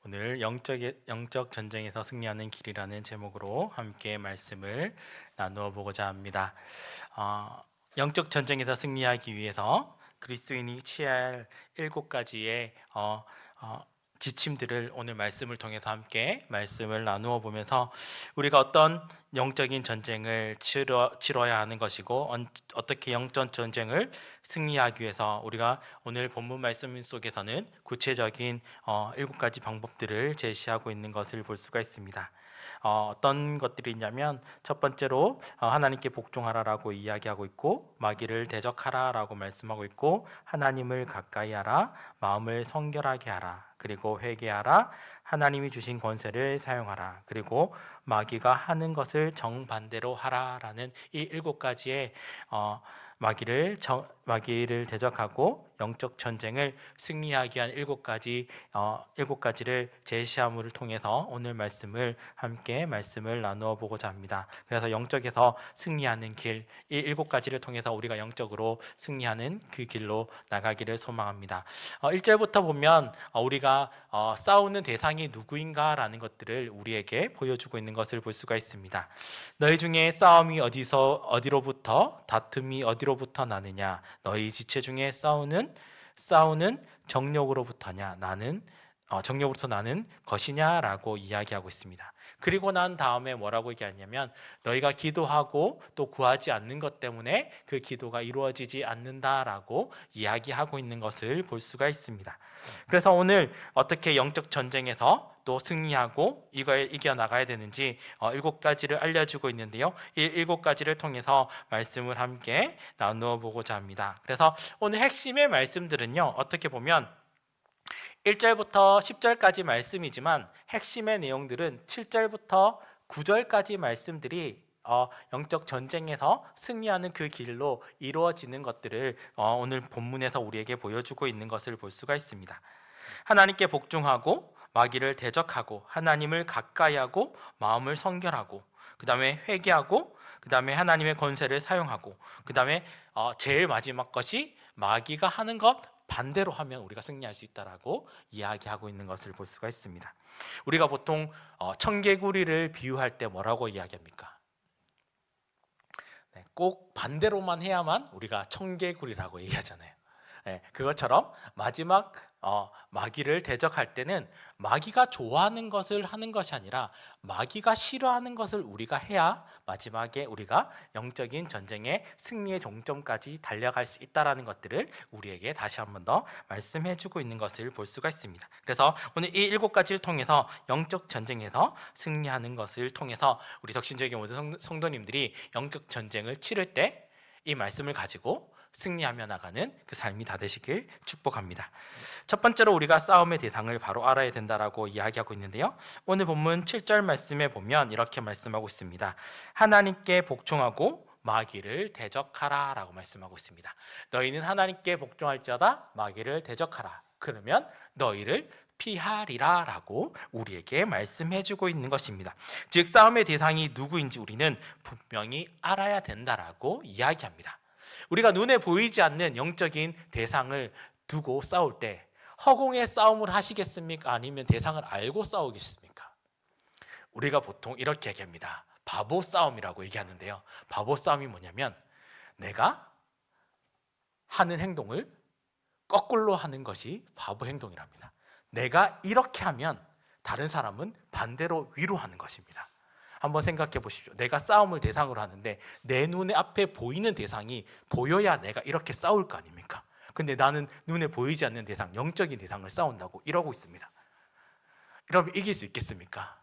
오늘 영적 전쟁에서 승리하는 길이라는 제목으로 함께 말씀을 나누어 보고자 합니다. 영적 전쟁에서 승리하기 위해서 그리스도인이 취해야 할 7가지의 지침들을 오늘 말씀을 통해서 함께 말씀을 나누어 보면서 우리가 어떤 영적인 전쟁을 치러야 하는 것이고 어떻게 영적 전쟁을 승리하기 위해서 우리가 오늘 본문 말씀 속에서는 구체적인 7가지 방법들을 제시하고 있는 것을 볼 수가 있습니다. 어떤 것들이 있냐면 첫 번째로 하나님께 복종하라라고 이야기하고 있고, 마귀를 대적하라라고 말씀하고 있고, 하나님을 가까이 하라, 마음을 성결하게 하라, 그리고 회개하라, 하나님이 주신 권세를 사용하라, 그리고 마귀가 하는 것을 정반대로 하라라는 이 7가지의 마귀를 대적하고 영적 전쟁을 승리하기 위한 7가지를 제시함을 통해서 오늘 말씀을 함께 말씀을 나누어 보고자 합니다. 그래서 영적에서 승리하는 길, 이 7가지를 통해서 우리가 영적으로 승리하는 그 길로 나가기를 소망합니다. 1절부터 보면 우리가 싸우는 대상이 누구인가라는 것들을 우리에게 보여주고 있는 것을 볼 수가 있습니다. 너희 중에 싸움이 어디로부터, 다툼이 어디로부터 나느냐? 너희 지체 중에 싸우는 정욕으로부터냐? 정욕으로부터 나는 것이냐라고 이야기하고 있습니다. 그리고 난 다음에 뭐라고 얘기하냐면, 너희가 기도하고 또 구하지 않는 것 때문에 그 기도가 이루어지지 않는다라고 이야기하고 있는 것을 볼 수가 있습니다. 그래서 오늘 어떻게 영적 전쟁에서 또 승리하고 이겨 나가야 되는지 7가지를 알려주고 있는데요, 이 7가지를 통해서 말씀을 함께 나누어 보고자 합니다. 그래서 오늘 핵심의 말씀들은요, 어떻게 보면 1절부터 10절까지 말씀이지만 핵심의 내용들은 7절부터 9절까지 말씀들이 영적 전쟁에서 승리하는 그 길로 이루어지는 것들을 오늘 본문에서 우리에게 보여주고 있는 것을 볼 수가 있습니다. 하나님께 복종하고 마귀를 대적하고 하나님을 가까이하고 마음을 성결하고, 그 다음에 회개하고, 그 다음에 하나님의 권세를 사용하고, 그 다음에 제일 마지막 것이 마귀가 하는 것 반대로 하면 우리가 승리할 수 있다라고 이야기하고 있는 것을 볼 수가 있습니다. 우리가 보통 청개구리를 비유할 때 뭐라고 이야기합니까? 꼭 반대로만 해야만 우리가 청개구리라고 얘기하잖아요. 그것처럼 마지막 마귀를 대적할 때는 마귀가 좋아하는 것을 하는 것이 아니라 마귀가 싫어하는 것을 우리가 해야 마지막에 우리가 영적인 전쟁의 승리의 종점까지 달려갈 수 있다는 것들을 우리에게 다시 한 번 더 말씀해주고 있는 것을 볼 수가 있습니다. 그래서 오늘 이 7가지를 통해서 영적 전쟁에서 승리하는 것을 통해서 우리 덕신적인 모든 성도님들이 영적 전쟁을 치를 때 이 말씀을 가지고 승리하며 나가는 그 삶이 다 되시길 축복합니다. 첫 번째로 우리가 싸움의 대상을 바로 알아야 된다라고 이야기하고 있는데요, 오늘 본문 7절 말씀에 보면 이렇게 말씀하고 있습니다. 하나님께 복종하고 마귀를 대적하라 라고 말씀하고 있습니다. 너희는 하나님께 복종할지어다 마귀를 대적하라, 그러면 너희를 피하리라 라고 우리에게 말씀해주고 있는 것입니다. 즉 싸움의 대상이 누구인지 우리는 분명히 알아야 된다라고 이야기합니다. 우리가 눈에 보이지 않는 영적인 대상을 두고 싸울 때 허공의 싸움을 하시겠습니까? 아니면 대상을 알고 싸우겠습니까? 우리가 보통 이렇게 얘기합니다. 바보 싸움이라고 얘기하는데요, 바보 싸움이 뭐냐면 내가 하는 행동을 거꾸로 하는 것이 바보 행동이랍니다. 내가 이렇게 하면 다른 사람은 반대로 위로 하는 것입니다. 한번 생각해 보십시오. 내가 싸움을 대상으로 하는데 내 눈에 앞에 보이는 대상이 보여야 내가 이렇게 싸울 거 아닙니까? 근데 나는 눈에 보이지 않는 대상, 영적인 대상을 싸운다고 이러고 있습니다. 여러분, 이길 수 있겠습니까?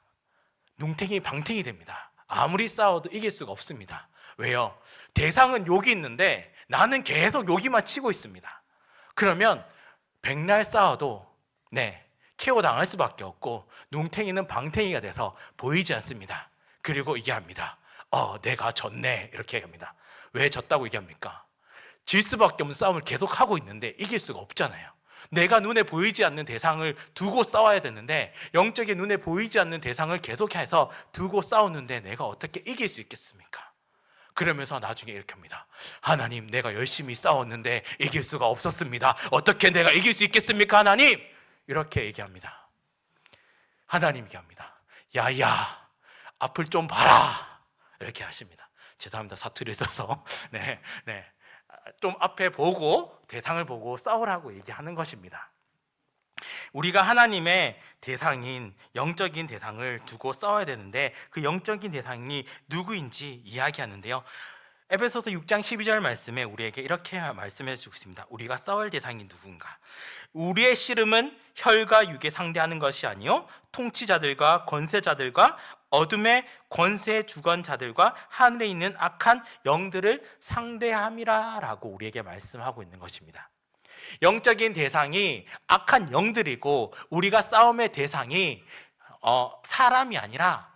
눈탱이 방탱이 됩니다. 아무리 싸워도 이길 수가 없습니다. 왜요? 대상은 여기 있는데 나는 계속 여기만 치고 있습니다. 그러면 백날 싸워도 KO 당할 수밖에 없고 눈탱이는 방탱이가 돼서 보이지 않습니다. 그리고 얘기합니다. 내가 졌네, 이렇게 얘기합니다. 왜 졌다고 얘기합니까? 질 수밖에 없는 싸움을 계속 하고 있는데 이길 수가 없잖아요. 내가 눈에 보이지 않는 대상을 두고 싸워야 되는데 영적인 눈에 보이지 않는 대상을 계속해서 두고 싸우는데 내가 어떻게 이길 수 있겠습니까? 그러면서 나중에 이렇게 합니다. 하나님, 내가 열심히 싸웠는데 이길 수가 없었습니다. 어떻게 내가 이길 수 있겠습니까, 하나님? 이렇게 얘기합니다. 하나님께 합니다. 야야, 앞을 좀 봐라. 이렇게 하십니다. 죄송합니다. 사투리 있어서. 네, 네. 좀 앞에 보고 대상을 보고 싸우라고 얘기하는 것입니다. 우리가 하나님의 대상인 영적인 대상을 두고 싸워야 되는데 그 영적인 대상이 누구인지 이야기하는데요. 에베소서 6장 12절 말씀에 우리에게 이렇게 말씀해 주고 있습니다. 우리가 싸울 대상이 누군가? 우리의 씨름은 혈과 육에 상대하는 것이 아니요 통치자들과 권세자들과 어둠의 권세 주권자들과 하늘에 있는 악한 영들을 상대함이라 라고 우리에게 말씀하고 있는 것입니다. 영적인 대상이 악한 영들이고 우리가 싸움의 대상이 사람이 아니라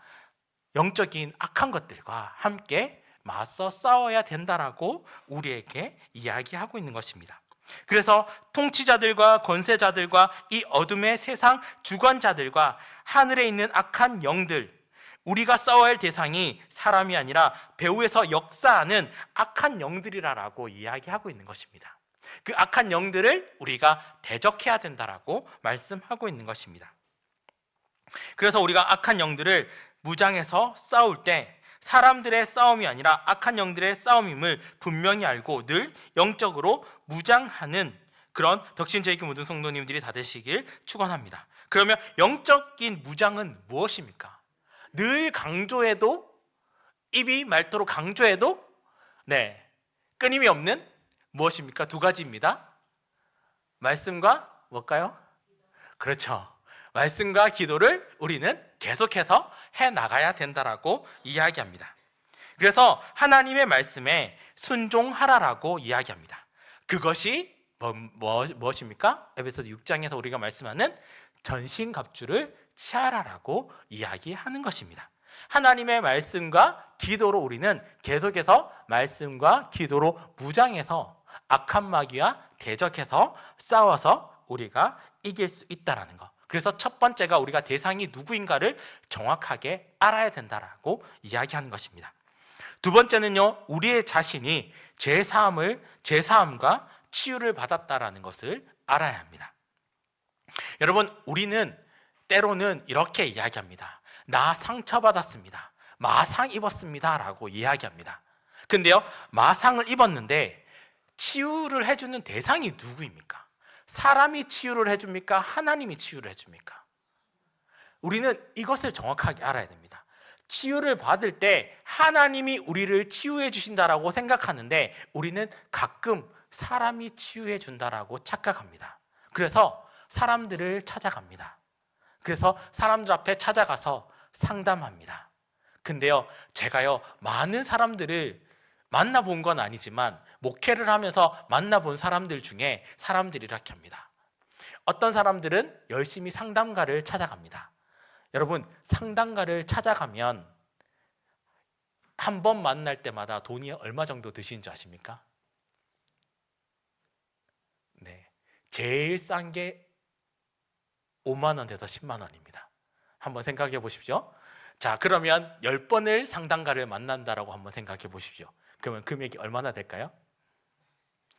영적인 악한 것들과 함께 맞서 싸워야 된다라고 우리에게 이야기하고 있는 것입니다. 그래서 통치자들과 권세자들과 이 어둠의 세상 주관자들과 하늘에 있는 악한 영들, 우리가 싸워야 할 대상이 사람이 아니라 배후에서 역사하는 악한 영들이라고 이야기하고 있는 것입니다. 그 악한 영들을 우리가 대적해야 된다라고 말씀하고 있는 것입니다. 그래서 우리가 악한 영들을 무장해서 싸울 때 사람들의 싸움이 아니라 악한 영들의 싸움임을 분명히 알고 늘 영적으로 무장하는 그런 덕신제이기 모든 성도님들이 다 되시길 축원합니다. 그러면 영적인 무장은 무엇입니까? 늘 강조해도 입이 닳도록 강조해도 끊임이 없는 무엇입니까? 두 가지입니다. 말씀과 뭘까요? 그렇죠. 말씀과 기도를 우리는 계속해서 해나가야 된다라고 이야기합니다. 그래서 하나님의 말씀에 순종하라라고 이야기합니다. 그것이 무엇입니까? 에베소서 6장에서 우리가 말씀하는 전신갑주를 취하라라고 이야기하는 것입니다. 하나님의 말씀과 기도로 우리는 계속해서 말씀과 기도로 무장해서 악한 마귀와 대적해서 싸워서 우리가 이길 수 있다라는 것. 그래서 첫 번째가 우리가 대상이 누구인가를 정확하게 알아야 된다라고 이야기하는 것입니다. 두 번째는요, 우리의 자신이 죄사함과 치유를 받았다라는 것을 알아야 합니다. 여러분, 우리는 때로는 이렇게 이야기합니다. 나 상처받았습니다. 마상 입었습니다 라고 이야기합니다. 근데요, 마상을 입었는데 치유를 해주는 대상이 누구입니까? 사람이 치유를 해줍니까? 하나님이 치유를 해줍니까? 우리는 이것을 정확하게 알아야 됩니다. 치유를 받을 때 하나님이 우리를 치유해 주신다라고 생각하는데 우리는 가끔 사람이 치유해 준다라고 착각합니다. 그래서 사람들을 찾아갑니다. 그래서 사람들 앞에 찾아가서 상담합니다. 근데요, 제가요, 많은 사람들을 만나본 건 아니지만 목회를 하면서 만나본 사람들 중에 사람들이 이렇게 합니다. 어떤 사람들은 열심히 상담가를 찾아갑니다. 여러분, 상담가를 찾아가면 한 번 만날 때마다 돈이 얼마 정도 드시는 줄 아십니까? 네, 제일 싼 게 5만 원에서 10만 원입니다. 한번 생각해 보십시오. 자, 그러면 10번을 상담가를 만난다라고 한번 생각해 보십시오. 그러면 금액이 얼마나 될까요?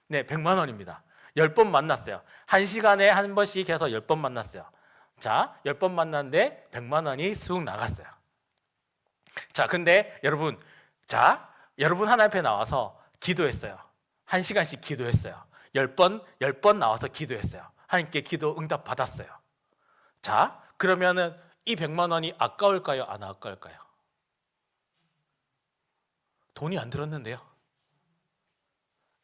네, 100만 원입니다. 10번 만났어요. 1시간에 한 번씩 해서 10번 만났어요. 자, 10번 만났는데 100만 원이 쑥 나갔어요. 자, 근데 여러분 하나님 앞에 나와서 기도했어요. 1시간씩 기도했어요. 10번 나와서 기도했어요. 하나님께 기도 응답 받았어요. 자, 그러면은 이 100만 원이 아까울까요? 안 아까울까요? 돈이 안 들었는데요.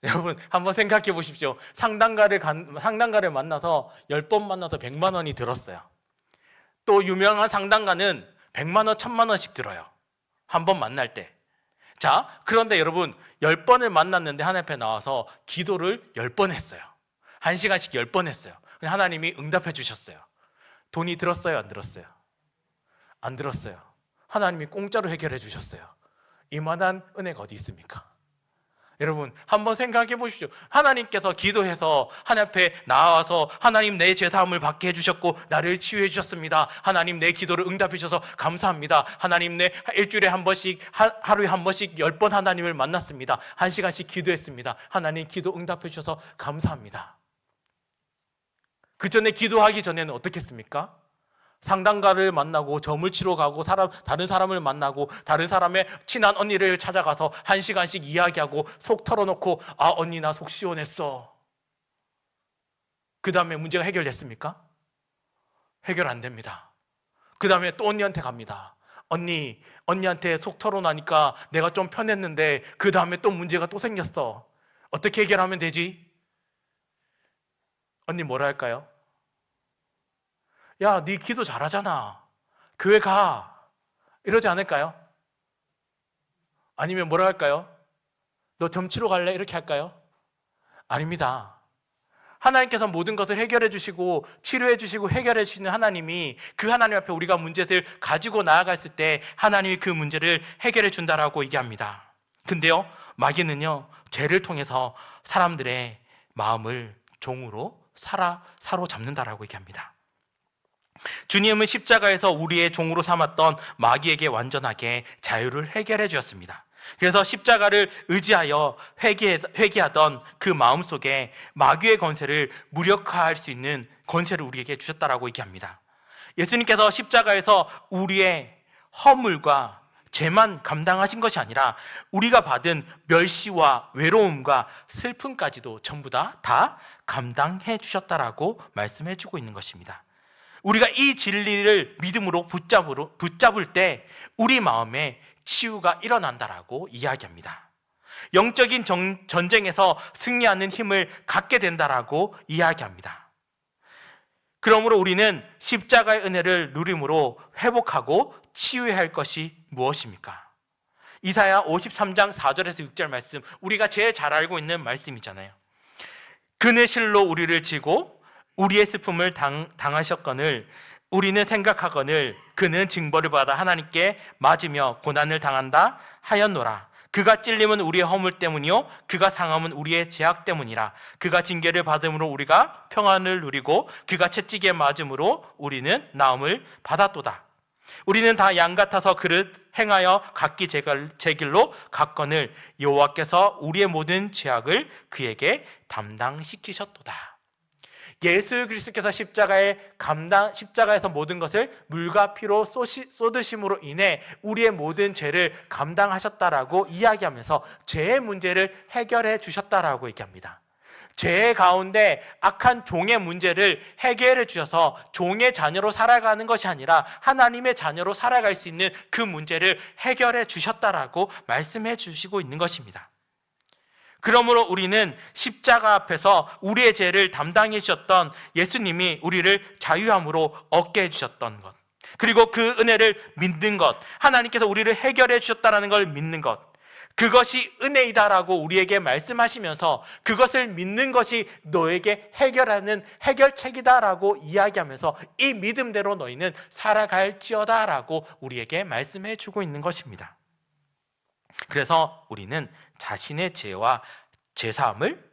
여러분 한번 생각해 보십시오. 상담가를 만나서 10번 만나서 100만 원이 들었어요. 또 유명한 상담가는 100만 원, 1000만 원씩 들어요. 한 번 만날 때. 자, 그런데 여러분 10번을 만났는데 하나님 앞에 나와서 기도를 10번 했어요. 1시간씩 10번 했어요. 하나님이 응답해 주셨어요. 돈이 들었어요? 안 들었어요? 안 들었어요. 하나님이 공짜로 해결해 주셨어요. 이만한 은혜가 어디 있습니까? 여러분 한번 생각해 보십시오. 하나님께서 기도해서 하나님 앞에 나와서 하나님 내 죄사함을 받게 해주셨고 나를 치유해 주셨습니다. 하나님 내 기도를 응답해 주셔서 감사합니다. 하나님 내 일주일에 한 번씩 하루에 한 번씩 10번 하나님을 만났습니다. 1시간씩 기도했습니다. 하나님 기도 응답해 주셔서 감사합니다. 그 전에 기도하기 전에는 어떻게 했습니까? 상담가를 만나고 점을 치러 가고 다른 사람을 만나고 다른 사람의 친한 언니를 찾아가서 1시간씩 이야기하고 속 털어놓고 언니 나 속 시원했어. 그 다음에 문제가 해결됐습니까? 해결 안 됩니다. 그 다음에 또 언니한테 갑니다. 언니한테 속 털어나니까 내가 좀 편했는데 그 다음에 또 문제가 또 생겼어. 어떻게 해결하면 되지? 언니 뭐라 할까요? 야, 네 기도 잘하잖아. 교회 가. 이러지 않을까요? 아니면 뭐라 할까요? 너 점 치러 갈래? 이렇게 할까요? 아닙니다. 하나님께서 모든 것을 해결해 주시고 치료해 주시고 해결해 주시는 하나님이 그 하나님 앞에 우리가 문제들 가지고 나아갔을 때 하나님이 그 문제를 해결해 준다라고 얘기합니다. 근데요, 마귀는요, 죄를 통해서 사람들의 마음을 종으로 사로잡는다라고 얘기합니다. 주님은 십자가에서 우리의 종으로 삼았던 마귀에게 완전하게 자유를 해결해 주셨습니다. 그래서 십자가를 의지하여 회개하던 그 마음속에 마귀의 권세를 무력화할 수 있는 권세를 우리에게 주셨다라고 얘기합니다. 예수님께서 십자가에서 우리의 허물과 죄만 감당하신 것이 아니라 우리가 받은 멸시와 외로움과 슬픔까지도 전부 다 감당해 주셨다라고 말씀해 주고 있는 것입니다. 우리가 이 진리를 믿음으로 붙잡을 때 우리 마음에 치유가 일어난다라고 이야기합니다. 영적인 전쟁에서 승리하는 힘을 갖게 된다라고 이야기합니다. 그러므로 우리는 십자가의 은혜를 누림으로 회복하고 치유해야 할 것이 무엇입니까? 이사야 53장 4절에서 6절 말씀, 우리가 제일 잘 알고 있는 말씀이잖아요. 그는 실로 우리를 지고 우리의 슬픔을 당하셨거늘 우리는 생각하거늘 그는 징벌을 받아 하나님께 맞으며 고난을 당한다 하였노라. 그가 찔림은 우리의 허물 때문이요 그가 상함은 우리의 죄악 때문이라. 그가 징계를 받음으로 우리가 평안을 누리고 그가 채찍에 맞음으로 우리는 나음을 받았도다. 우리는 다 양 같아서 그릇 행하여 각기 제 길로 갔거늘 여호와께서 우리의 모든 죄악을 그에게 담당시키셨도다. 예수 그리스도께서 십자가에서 모든 것을 물과 피로 쏟으심으로 인해 우리의 모든 죄를 감당하셨다라고 이야기하면서 죄의 문제를 해결해 주셨다라고 얘기합니다. 죄 가운데 악한 종의 문제를 해결해 주셔서 종의 자녀로 살아가는 것이 아니라 하나님의 자녀로 살아갈 수 있는 그 문제를 해결해 주셨다라고 말씀해 주시고 있는 것입니다. 그러므로 우리는 십자가 앞에서 우리의 죄를 담당해 주셨던 예수님이 우리를 자유함으로 얻게 해주셨던 것, 그리고 그 은혜를 믿는 것, 하나님께서 우리를 해결해 주셨다는 걸 믿는 것, 그것이 은혜이다라고 우리에게 말씀하시면서 그것을 믿는 것이 너에게 해결하는 해결책이다라고 이야기하면서 이 믿음대로 너희는 살아갈지어다라고 우리에게 말씀해 주고 있는 것입니다. 그래서 우리는 자신의 죄와 죄사함을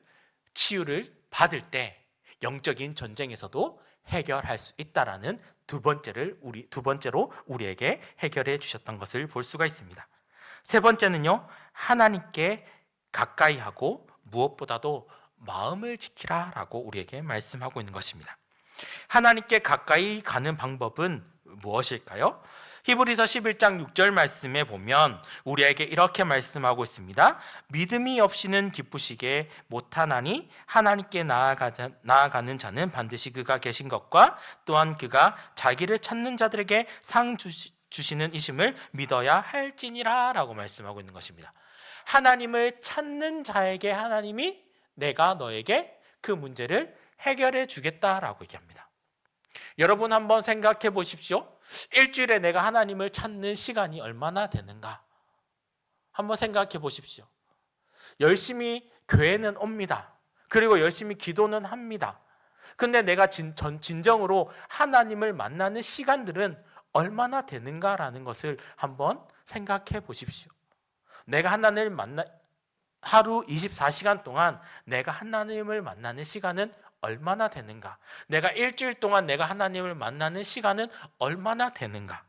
치유를 받을 때 영적인 전쟁에서도 해결할 수 있다라는 두 번째로 우리에게 해결해 주셨던 것을 볼 수가 있습니다. 세 번째는요, 하나님께 가까이 하고 무엇보다도 마음을 지키라라고 우리에게 말씀하고 있는 것입니다. 하나님께 가까이 가는 방법은 무엇일까요? 히브리서 11장 6절 말씀에 보면 우리에게 이렇게 말씀하고 있습니다. 믿음이 없이는 기쁘시게 못하나니 하나님께 나아가는 자는 반드시 그가 계신 것과 또한 그가 자기를 찾는 자들에게 상 주시는 이심을 믿어야 할지니라 라고 말씀하고 있는 것입니다. 하나님을 찾는 자에게 하나님이 내가 너에게 그 문제를 해결해 주겠다라고 얘기합니다. 여러분 한번 생각해 보십시오. 일주일에 내가 하나님을 찾는 시간이 얼마나 되는가? 한번 생각해 보십시오. 열심히 교회는 옵니다. 그리고 열심히 기도는 합니다. 근데 내가 진정으로 하나님을 만나는 시간들은 얼마나 되는가라는 것을 한번 생각해 보십시오. 내가 하루 24시간 동안 내가 하나님을 만나는 시간은 얼마나 되는가? 내가 일주일 동안 내가 하나님을 만나는 시간은 얼마나 되는가?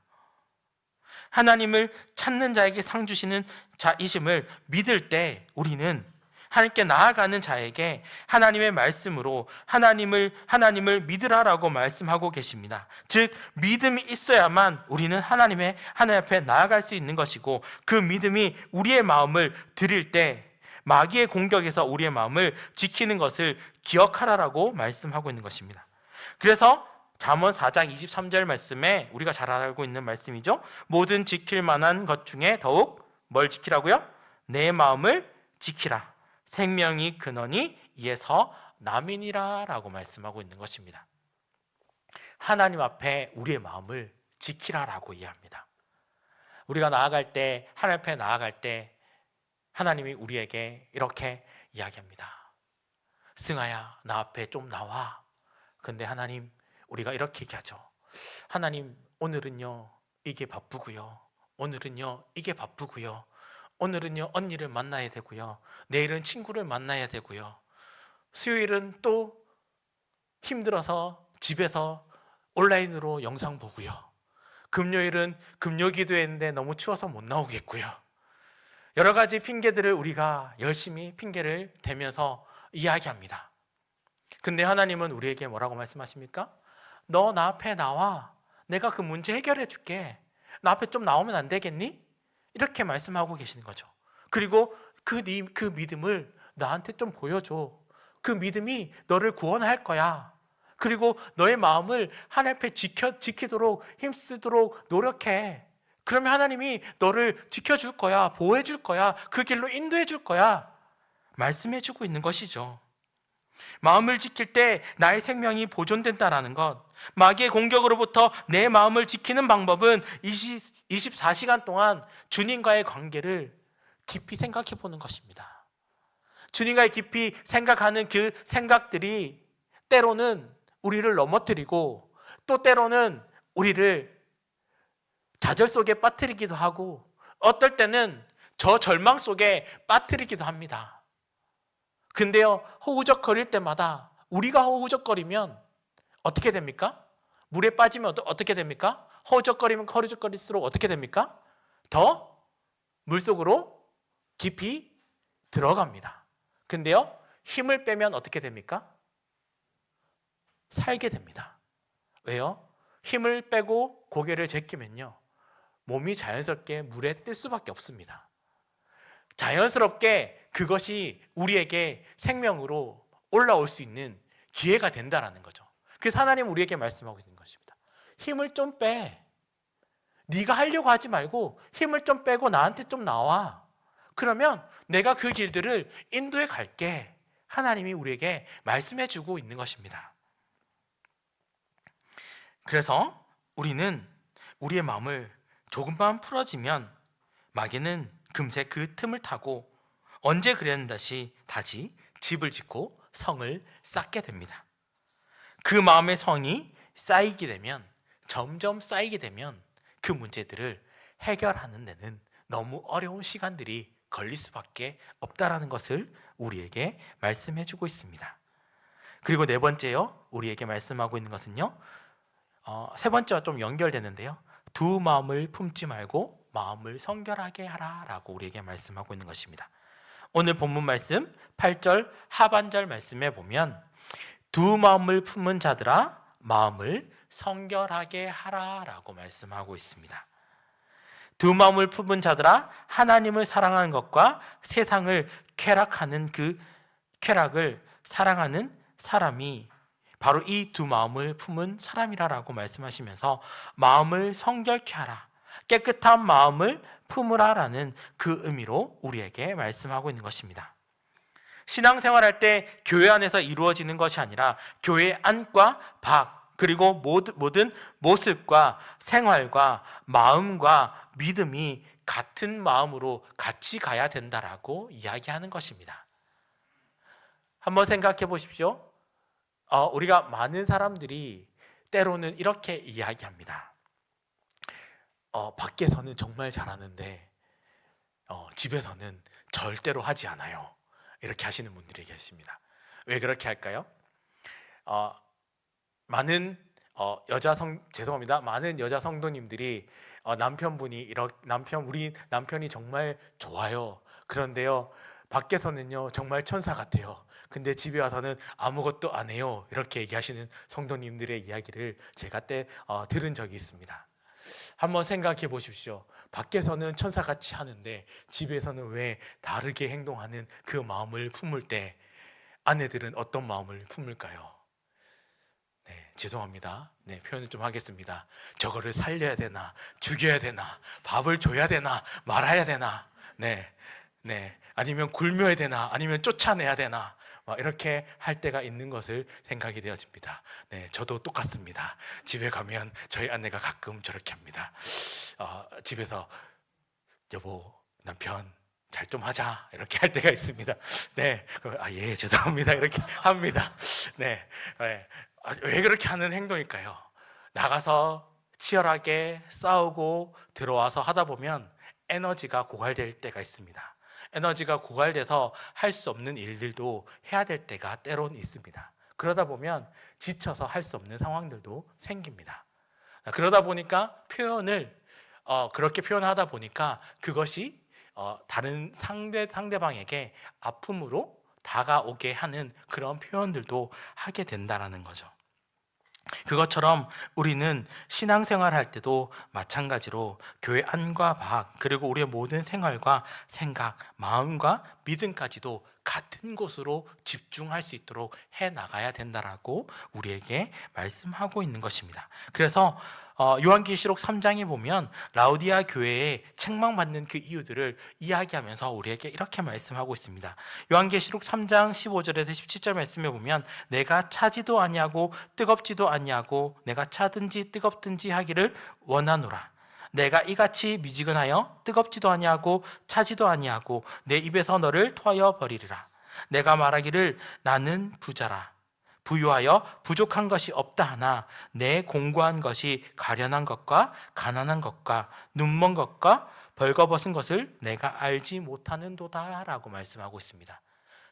하나님을 찾는 자에게 상 주시는 자이심을 믿을 때 우리는 하나님께 나아가는 자에게 하나님의 말씀으로 하나님을 믿으라라고 말씀하고 계십니다. 즉 믿음이 있어야만 우리는 하나님 앞에 나아갈 수 있는 것이고, 그 믿음이 우리의 마음을 드릴 때 마귀의 공격에서 우리의 마음을 지키는 것을 기억하라라고 말씀하고 있는 것입니다. 그래서 잠언 4장 23절 말씀에 우리가 잘 알고 있는 말씀이죠. 모든 지킬 만한 것 중에 더욱 뭘 지키라고요? 내 마음을 지키라. 생명이 근원이 이에서 남이니라 라고 말씀하고 있는 것입니다. 하나님 앞에 우리의 마음을 지키라라고 이해합니다. 우리가 나아갈 때, 하나님 앞에 나아갈 때 하나님이 우리에게 이렇게 이야기합니다. 승아야, 나 앞에 좀 나와. 근데 하나님, 우리가 이렇게 얘기하죠. 하나님, 오늘은요 이게 바쁘고요, 오늘은요 이게 바쁘고요, 오늘은요 언니를 만나야 되고요, 내일은 친구를 만나야 되고요, 수요일은 또 힘들어서 집에서 온라인으로 영상 보고요, 금요일은 금요기도했는데 너무 추워서 못 나오겠고요. 여러 가지 핑계들을 우리가 열심히 핑계를 대면서 이야기합니다. 근데 하나님은 우리에게 뭐라고 말씀하십니까? 너 나 앞에 나와. 내가 그 문제 해결해 줄게. 나 앞에 좀 나오면 안 되겠니? 이렇게 말씀하고 계시는 거죠. 그리고 그 믿음을 나한테 좀 보여줘. 그 믿음이 너를 구원할 거야. 그리고 너의 마음을 하나님 앞에 지키도록 힘쓰도록 노력해. 그러면 하나님이 너를 지켜줄 거야, 보호해 줄 거야, 그 길로 인도해 줄 거야 말씀해 주고 있는 것이죠. 마음을 지킬 때 나의 생명이 보존된다라는 것, 마귀의 공격으로부터 내 마음을 지키는 방법은 24시간 동안 주님과의 관계를 깊이 생각해 보는 것입니다. 주님과의 깊이 생각하는 그 생각들이 때로는 우리를 넘어뜨리고 또 때로는 우리를 좌절 속에 빠뜨리기도 하고 어떨 때는 저 절망 속에 빠뜨리기도 합니다. 근데요, 허우적거릴 때마다 우리가 허우적거리면 어떻게 됩니까? 물에 빠지면 어떻게 됩니까? 허우적거릴수록 어떻게 됩니까? 더 물속으로 깊이 들어갑니다. 근데요, 힘을 빼면 어떻게 됩니까? 살게 됩니다. 왜요? 힘을 빼고 고개를 제끼면요, 몸이 자연스럽게 물에 뜰 수밖에 없습니다. 자연스럽게 그것이 우리에게 생명으로 올라올 수 있는 기회가 된다는 거죠. 그래서 하나님은 우리에게 말씀하고 있는 것입니다. 힘을 좀 빼. 네가 하려고 하지 말고 힘을 좀 빼고 나한테 좀 나와. 그러면 내가 그 길들을 인도해 갈게. 하나님이 우리에게 말씀해 주고 있는 것입니다. 그래서 우리는 우리의 마음을 조금만 풀어지면 마귀는 금세 그 틈을 타고 언제 그랬는지 다시 집을 짓고 성을 쌓게 됩니다. 그 마음의 성이 쌓이게 되면, 점점 쌓이게 되면 그 문제들을 해결하는 데는 너무 어려운 시간들이 걸릴 수밖에 없다라는 것을 우리에게 말씀해 주고 있습니다. 그리고 네 번째요, 우리에게 말씀하고 있는 것은요, 세 번째와 좀 연결되는데요, 두 마음을 품지 말고 마음을 성결하게 하라라고 우리에게 말씀하고 있는 것입니다. 오늘 본문 말씀 8절 하반절 말씀에 보면 두 마음을 품은 자들아 마음을 성결하게 하라라고 말씀하고 있습니다. 두 마음을 품은 자들아, 하나님을 사랑하는 것과 세상을 쾌락하는 그 쾌락을 사랑하는 사람이 바로 이 두 마음을 품은 사람이라고 말씀하시면서 마음을 성결케 하라, 깨끗한 마음을 품으라라는 그 의미로 우리에게 말씀하고 있는 것입니다. 신앙생활할 때 교회 안에서 이루어지는 것이 아니라 교회 안과 밖, 그리고 모든 모습과 생활과 마음과 믿음이 같은 마음으로 같이 가야 된다라고 이야기하는 것입니다. 한번 생각해 보십시오. 우리가 많은 사람들이 때로는 이렇게 이야기합니다. 밖에서는 정말 잘하는데 집에서는 절대로 하지 않아요. 이렇게 하시는 분들이 계십니다. 왜 그렇게 할까요? 많은 여자 성도님들이 우리 남편이 정말 좋아요. 그런데요, 밖에서는요 정말 천사 같아요. 근데 집에 와서는 아무것도 안 해요. 이렇게 얘기하시는 성도님들의 이야기를 제가 들은 적이 있습니다. 한번 생각해 보십시오. 밖에서는 천사같이 하는데 집에서는 왜 다르게 행동하는 그 마음을 품을 때 아내들은 어떤 마음을 품을까요? 네, 죄송합니다. 네, 표현을 좀 하겠습니다. 저거를 살려야 되나, 죽여야 되나, 밥을 줘야 되나, 말아야 되나, 네, 아니면 굶여야 되나, 아니면 쫓아내야 되나, 막 이렇게 할 때가 있는 것을 생각이 되어집니다. 네, 저도 똑같습니다. 집에 가면 저희 아내가 가끔 저렇게 합니다. 집에서 여보, 남편 잘 좀 하자 이렇게 할 때가 있습니다. 네, 예, 죄송합니다 이렇게 합니다. 네, 왜 그렇게 하는 행동일까요? 나가서 치열하게 싸우고 들어와서 하다 보면 에너지가 고갈될 때가 있습니다. 에너지가 고갈돼서 할 수 없는 일들도 해야 될 때가 때론 있습니다. 그러다 보면 지쳐서 할 수 없는 상황들도 생깁니다. 그러다 보니까 그렇게 표현하다 보니까 그것이 다른 상대방에게 아픔으로 다가오게 하는 그런 표현들도 하게 된다라는 거죠. 그것처럼 우리는 신앙생활 할 때도 마찬가지로 교회 안과 밖 그리고 우리의 모든 생활과 생각, 마음과 믿음까지도 같은 곳으로 집중할 수 있도록 해 나가야 된다라고 우리에게 말씀하고 있는 것입니다. 그래서 요한계시록 3장에 보면 라우디아 교회에 책망받는 그 이유들을 이야기하면서 우리에게 이렇게 말씀하고 있습니다. 요한계시록 3장 15절에서 17절 말씀에 보면 내가 차지도 아니하고 뜨겁지도 아니하고 내가 차든지 뜨겁든지 하기를 원하노라. 내가 이같이 미지근하여 뜨겁지도 아니하고 차지도 아니하고 내 입에서 너를 토하여 버리리라. 내가 말하기를 나는 부자라. 부유하여 부족한 것이 없다 하나 내 공고한 것이 가련한 것과 가난한 것과 눈먼 것과 벌거벗은 것을 내가 알지 못하는도다 라고 말씀하고 있습니다.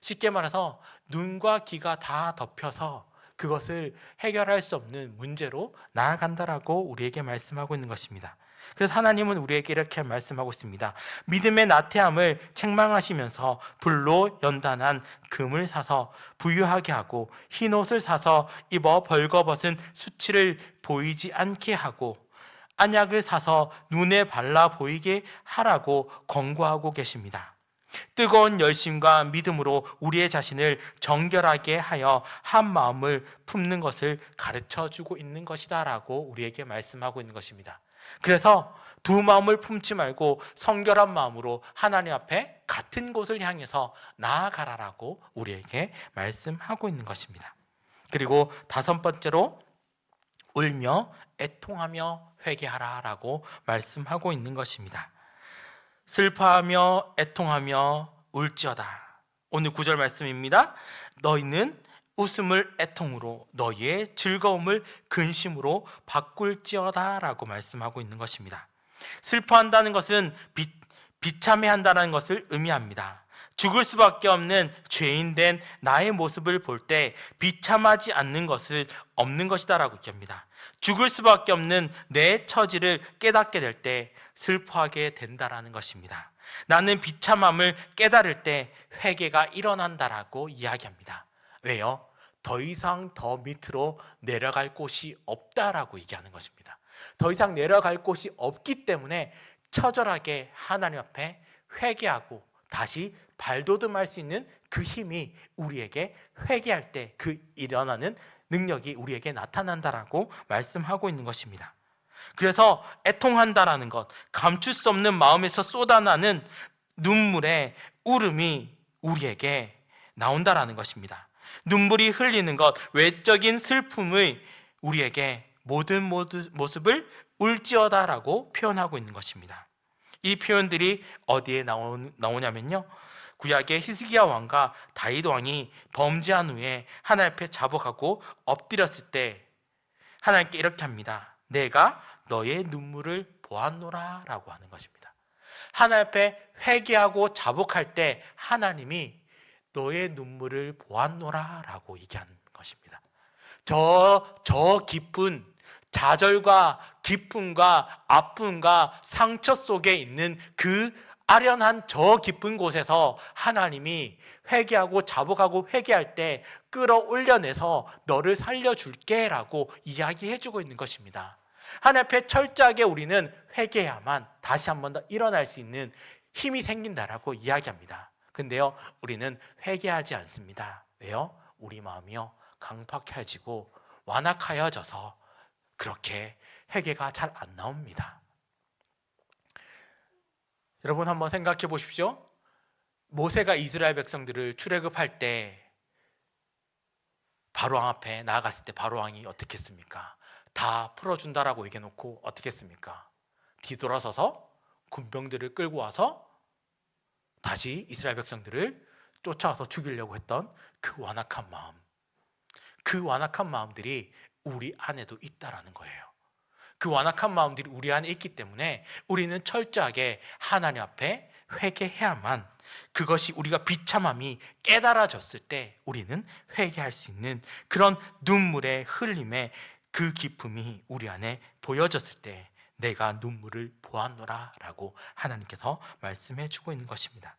쉽게 말해서 눈과 귀가 다 덮여서 그것을 해결할 수 없는 문제로 나아간다라고 우리에게 말씀하고 있는 것입니다. 그래서 하나님은 우리에게 이렇게 말씀하고 있습니다. 믿음의 나태함을 책망하시면서 불로 연단한 금을 사서 부유하게 하고 흰옷을 사서 입어 벌거벗은 수치를 보이지 않게 하고 안약을 사서 눈에 발라 보이게 하라고 권고하고 계십니다. 뜨거운 열심과 믿음으로 우리의 자신을 정결하게 하여 한 마음을 품는 것을 가르쳐주고 있는 것이다 라고 우리에게 말씀하고 있는 것입니다. 그래서 두 마음을 품지 말고 성결한 마음으로 하나님 앞에 같은 곳을 향해서 나아가라라고 우리에게 말씀하고 있는 것입니다. 그리고 다섯 번째로 울며 애통하며 회개하라라고 말씀하고 있는 것입니다. 슬퍼하며 애통하며 울지어다. 오늘 9절 말씀입니다. 너희는 웃음을 애통으로 너희의 즐거움을 근심으로 바꿀지어다 라고 말씀하고 있는 것입니다. 슬퍼한다는 것은 비참해한다는 것을 의미합니다. 죽을 수밖에 없는 죄인된 나의 모습을 볼 때 비참하지 않는 것은 없는 것이다 라고 얘기합니다. 죽을 수밖에 없는 내 처지를 깨닫게 될 때 슬퍼하게 된다라는 것입니다. 나는 비참함을 깨달을 때 회개가 일어난다라고 이야기합니다. 왜요? 더 이상 더 밑으로 내려갈 곳이 없다라고 얘기하는 것입니다. 더 이상 내려갈 곳이 없기 때문에 처절하게 하나님 앞에 회개하고 다시 발돋움할 수 있는 그 힘이 우리에게 회개할 때 그 일어나는 능력이 우리에게 나타난다라고 말씀하고 있는 것입니다. 그래서 애통한다라는 것, 감출 수 없는 마음에서 쏟아나는 눈물의 울음이 우리에게 나온다라는 것입니다. 눈물이 흘리는 것, 외적인 슬픔의 우리에게 모든 모습을 울지어다라고 표현하고 있는 것입니다. 이 표현들이 어디에 나오냐면요, 구약의 히스기야 왕과 다윗 왕이 범죄한 후에 하나님 앞에 자복하고 엎드렸을 때 하나님께 이렇게 합니다. 내가 너의 눈물을 보았노라 라고 하는 것입니다. 하나님 앞에 회개하고 자복할 때 하나님이 너의 눈물을 보았노라 라고 얘기하는 것입니다. 저 깊은 좌절과 기쁨과 아픔과 상처 속에 있는 그 아련한 저 깊은 곳에서 하나님이 회개하고 자복하고 회개할 때 끌어올려내서 너를 살려줄게 라고 이야기해주고 있는 것입니다. 하나님 앞에 철저하게 우리는 회개해야만 다시 한 번 더 일어날 수 있는 힘이 생긴다라고 이야기합니다. 근데요, 우리는 회개하지 않습니다. 왜요? 우리 마음이요, 강팍해지고 완악하여져서 그렇게 회개가 잘 안 나옵니다. 여러분 한번 생각해 보십시오. 모세가 이스라엘 백성들을 출애굽할 때 바로왕 앞에 나아갔을 때 바로왕이 어떻게 했습니까? 다 풀어준다라고 얘기해놓고 어떻게 했습니까? 뒤돌아서서 군병들을 끌고 와서 다시 이스라엘 백성들을 쫓아와서 죽이려고 했던 그 완악한 마음, 그 완악한 마음들이 우리 안에도 있다라는 거예요. 그 완악한 마음들이 우리 안에 있기 때문에 우리는 철저하게 하나님 앞에 회개해야만, 그것이 우리가 비참함이 깨달아졌을 때 우리는 회개할 수 있는 그런 눈물의 흘림의 그 기쁨이 우리 안에 보여졌을 때 내가 눈물을 보았노라 라고 하나님께서 말씀해 주고 있는 것입니다.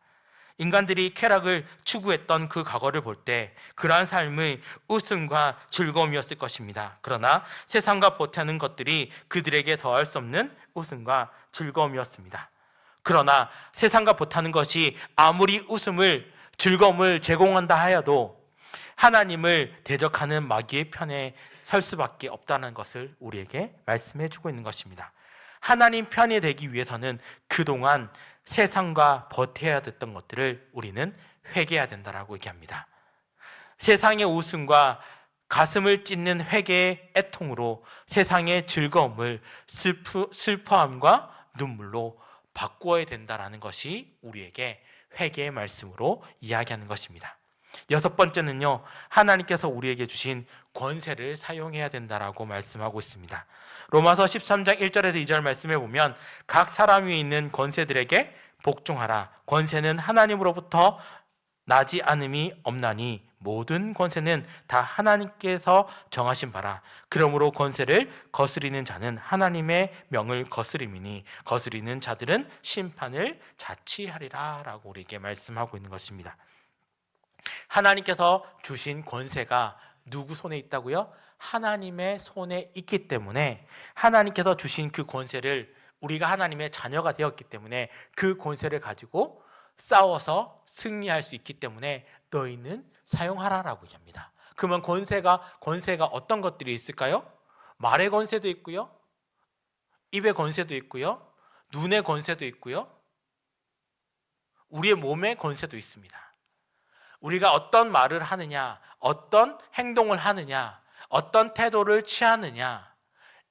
인간들이 쾌락을 추구했던 그 과거를 볼 때 그러한 삶의 웃음과 즐거움이었을 것입니다. 그러나 세상과 보태는 것들이 그들에게 더할 수 없는 웃음과 즐거움이었습니다. 그러나 세상과 보태는 것이 아무리 웃음을, 즐거움을 제공한다 하여도 하나님을 대적하는 마귀의 편에 설 수밖에 없다는 것을 우리에게 말씀해 주고 있는 것입니다. 하나님 편이 되기 위해서는 그동안 세상과 버텨야 됐던 것들을 우리는 회개해야 된다라고 얘기합니다. 세상의 웃음과 가슴을 찢는 회개의 애통으로 세상의 즐거움을 슬퍼함과 눈물로 바꾸어야 된다라는 것이 우리에게 회개의 말씀으로 이야기하는 것입니다. 여섯 번째는요, 하나님께서 우리에게 주신 권세를 사용해야 된다라고 말씀하고 있습니다. 로마서 13장 1절에서 2절 말씀에 보면 각 사람 위에 있는 권세들에게 복종하라. 권세는 하나님으로부터 나지 않음이 없나니 모든 권세는 다 하나님께서 정하신 바라. 그러므로 권세를 거스리는 자는 하나님의 명을 거스림이니 거스리는 자들은 심판을 자취하리라 라고 우리에게 말씀하고 있는 것입니다. 하나님께서 주신 권세가 누구 손에 있다고요? 하나님의 손에 있기 때문에 하나님께서 주신 그 권세를, 우리가 하나님의 자녀가 되었기 때문에 그 권세를 가지고 싸워서 승리할 수 있기 때문에 너희는 사용하라라고 얘기합니다. 그러면 권세가 어떤 것들이 있을까요? 말의 권세도 있고요, 입의 권세도 있고요, 눈의 권세도 있고요, 우리의 몸의 권세도 있습니다. 우리가 어떤 말을 하느냐, 어떤 행동을 하느냐, 어떤 태도를 취하느냐,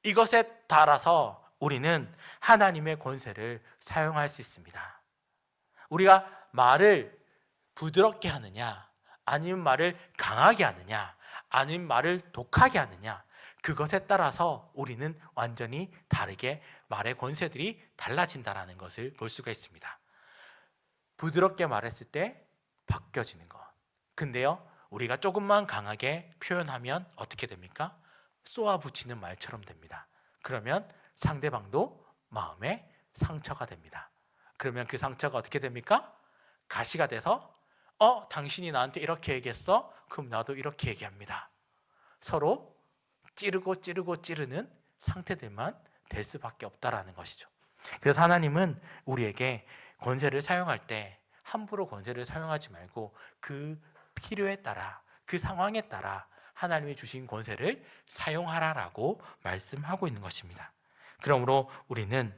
이것에 따라서 우리는 하나님의 권세를 사용할 수 있습니다. 우리가 말을 부드럽게 하느냐, 아니면 말을 강하게 하느냐, 아니면 말을 독하게 하느냐, 그것에 따라서 우리는 완전히 다르게 말의 권세들이 달라진다는 것을 볼 수가 있습니다. 부드럽게 말했을 때 바뀌어지는 것. 근데요, 우리가 조금만 강하게 표현하면 어떻게 됩니까? 쏘아붙이는 말처럼 됩니다. 그러면 상대방도 마음에 상처가 됩니다. 그러면 그 상처가 어떻게 됩니까? 가시가 돼서 당신이 나한테 이렇게 얘기했어? 그럼 나도 이렇게 얘기합니다. 서로 찌르는 상태들만 될 수밖에 없다라는 것이죠. 그래서 하나님은 우리에게 권세를 사용할 때 함부로 권세를 사용하지 말고 그 필요에 따라, 그 상황에 따라 하나님이 주신 권세를 사용하라라고 말씀하고 있는 것입니다. 그러므로 우리는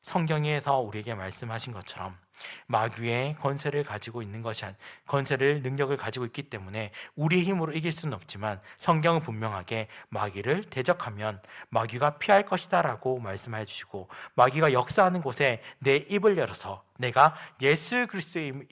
성경에서 우리에게 말씀하신 것처럼 마귀의 권세를 가지고 있는 것이 권세를, 능력을 가지고 있기 때문에 우리의 힘으로 이길 수는 없지만 성경은 분명하게 마귀를 대적하면 마귀가 피할 것이다 라고 말씀해 주시고, 마귀가 역사하는 곳에 내 입을 열어서 내가 예수 그리스도의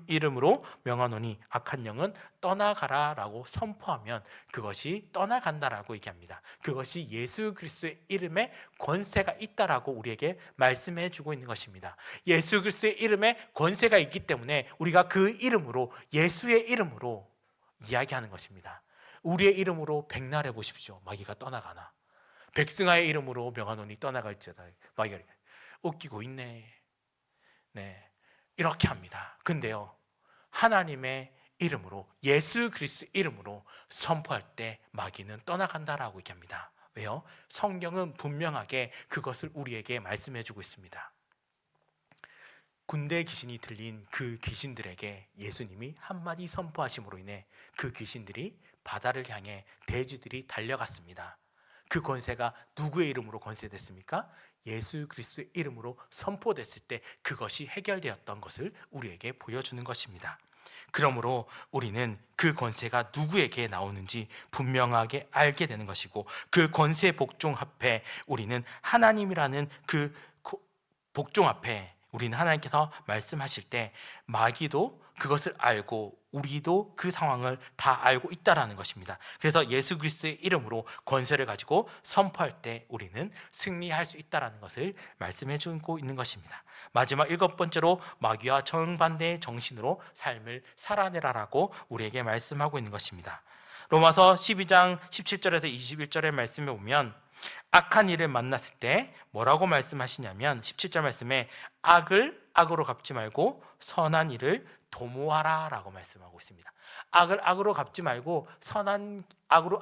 이름으로 명하노니 악한 영은 떠나가라 라고 선포하면 그것이 떠나간다라고 얘기합니다. 그것이 예수 그리스도의 이름에 권세가 있다라고 우리에게 말씀해 주고 있는 것입니다. 예수 그리스도의 이름에 권세가 있기 때문에 우리가 그 이름으로, 예수의 이름으로 이야기하는 것입니다. 우리의 이름으로 백날해 보십시오. 마귀가 떠나가나. 백승아의 이름으로 명하노니 떠나갈지어다. 마귀가 웃기고 있네. 네, 이렇게 합니다. 근데요, 하나님의 이름으로, 예수 그리스도 이름으로 선포할 때 마귀는 떠나간다라고 얘기합니다. 왜요? 성경은 분명하게 그것을 우리에게 말씀해 주고 있습니다. 군대 귀신이 들린 그 귀신들에게 예수님이 한마디 선포하심으로 인해 그 귀신들이 바다를 향해 돼지들이 달려갔습니다. 그 권세가 누구의 이름으로 권세됐습니까? 예수 그리스도의 이름으로 선포됐을 때 그것이 해결되었던 것을 우리에게 보여주는 것입니다. 그러므로 우리는 그 권세가 누구에게 나오는지 분명하게 알게 되는 것이고, 그 권세 복종 앞에 우리는 하나님이라는 그 복종 앞에 우리는 하나님께서 말씀하실 때 마귀도 그것을 알고 우리도 그 상황을 다 알고 있다라는 것입니다. 그래서 예수 그리스도의 이름으로 권세를 가지고 선포할 때 우리는 승리할 수 있다라는 것을 말씀해 주고 있는 것입니다. 마지막 7번째로 마귀와 정반대의 정신으로 삶을 살아내라라고 우리에게 말씀하고 있는 것입니다. 로마서 12장 17절에서 21절의 말씀에 보면 악한 일을 만났을 때 뭐라고 말씀하시냐면 17절 말씀에 악을 악으로 갚지 말고 선한 일을 도모하라 라고 말씀하고 있습니다. 악을 악으로 갚지 말고 선한 악으로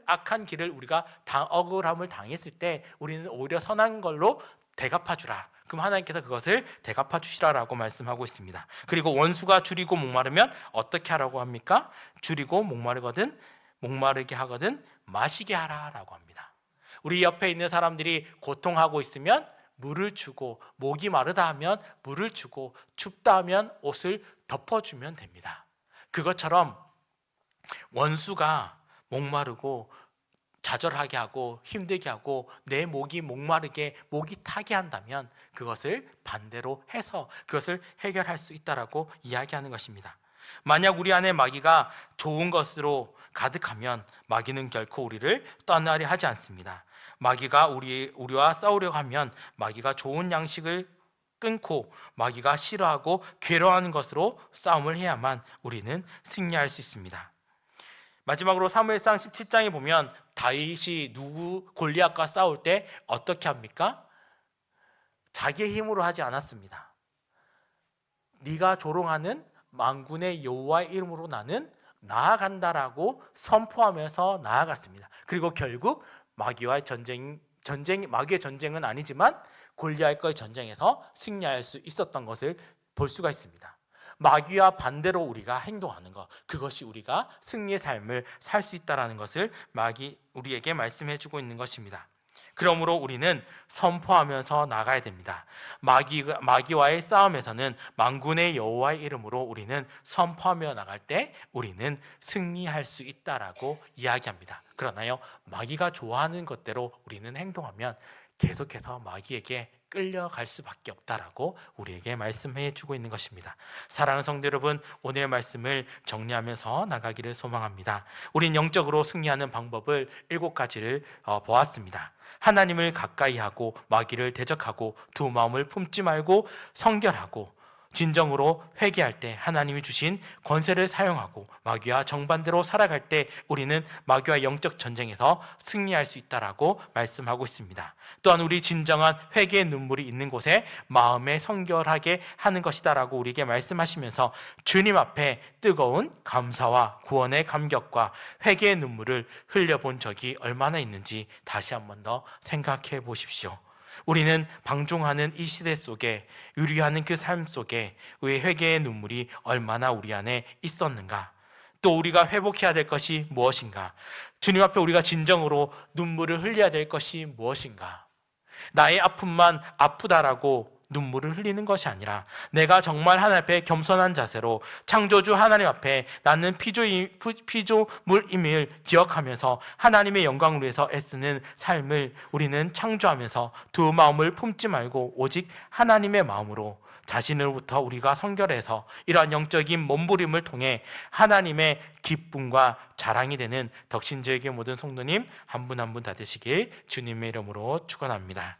악한 길을 우리가 억울함을 당했을 때 우리는 오히려 선한 걸로 대갚아 주라. 그럼 하나님께서 그것을 대갚아 주시라라고 말씀하고 있습니다. 그리고 원수가 줄이고 목마르면 어떻게 하라고 합니까? 줄이고 목마르게 하거든 마시게 하라라고 합니다. 우리 옆에 있는 사람들이 고통하고 있으면 물을 주고, 목이 마르다 하면 물을 주고, 춥다 하면 옷을 덮어주면 됩니다. 그것처럼 원수가 목마르고 좌절하게 하고 힘들게 하고 내 목이 목마르게 목이 타게 한다면 그것을 반대로 해서 그것을 해결할 수 있다라고 이야기하는 것입니다. 만약 우리 안에 마귀가 좋은 것으로 가득하면 마귀는 결코 우리를 떠나려 하지 않습니다. 마귀가 우리와 싸우려고 하면 마귀가 좋은 양식을 끊고 마귀가 싫어하고 괴로워하는 것으로 싸움을 해야만 우리는 승리할 수 있습니다. 마지막으로 사무엘상 17장에 보면 다윗이 골리앗과 싸울 때 어떻게 합니까? 자기의 힘으로 하지 않았습니다. 네가 조롱하는 만군의 여호와의 이름으로 나는 나아간다라고 선포하면서 나아갔습니다. 그리고 결국 마귀의 전쟁은 아니지만 골리앗과의 전쟁에서 승리할 수 있었던 것을 볼 수가 있습니다. 마귀와 반대로 우리가 행동하는 것, 그것이 우리가 승리의 삶을 살 수 있다는 것을 우리에게 말씀해 주고 있는 것입니다. 그러므로 우리는 선포하면서 나가야 됩니다. 마귀와의 싸움에서는 만군의 여호와의 이름으로 우리는 선포하며 나갈 때 우리는 승리할 수 있다라고 이야기합니다. 그러나요, 마귀가 좋아하는 것대로 우리는 행동하면 계속해서 마귀에게 끌려갈 수밖에 없다라고 우리에게 말씀해 주고 있는 것입니다. 사랑하는 성도 여러분, 오늘의 말씀을 정리하면서 나가기를 소망합니다. 우린 영적으로 승리하는 방법을 7가지를 보았습니다. 하나님을 가까이 하고 마귀를 대적하고 두 마음을 품지 말고 성결하고 진정으로 회개할 때 하나님이 주신 권세를 사용하고 마귀와 정반대로 살아갈 때 우리는 마귀와 영적 전쟁에서 승리할 수 있다라고 말씀하고 있습니다. 또한 우리 진정한 회개의 눈물이 있는 곳에 마음에 성결하게 하는 것이다라고 우리에게 말씀하시면서 주님 앞에 뜨거운 감사와 구원의 감격과 회개의 눈물을 흘려본 적이 얼마나 있는지 다시 한 번 더 생각해 보십시오. 우리는 방종하는 이 시대 속에, 유리하는 그 삶 속에 우리의 회개의 눈물이 얼마나 우리 안에 있었는가? 또 우리가 회복해야 될 것이 무엇인가? 주님 앞에 우리가 진정으로 눈물을 흘려야 될 것이 무엇인가? 나의 아픔만 아프다라고 눈물을 흘리는 것이 아니라 내가 정말 하나님 앞에 겸손한 자세로 창조주 하나님 앞에 나는 피조물임을 기억하면서 하나님의 영광을 위해서 애쓰는 삶을 우리는 창조하면서 두 마음을 품지 말고 오직 하나님의 마음으로 자신으로부터 우리가 성결해서 이러한 영적인 몸부림을 통해 하나님의 기쁨과 자랑이 되는 덕신제에게 모든 성도님 한 분 한 분 다 되시길 주님의 이름으로 축원합니다.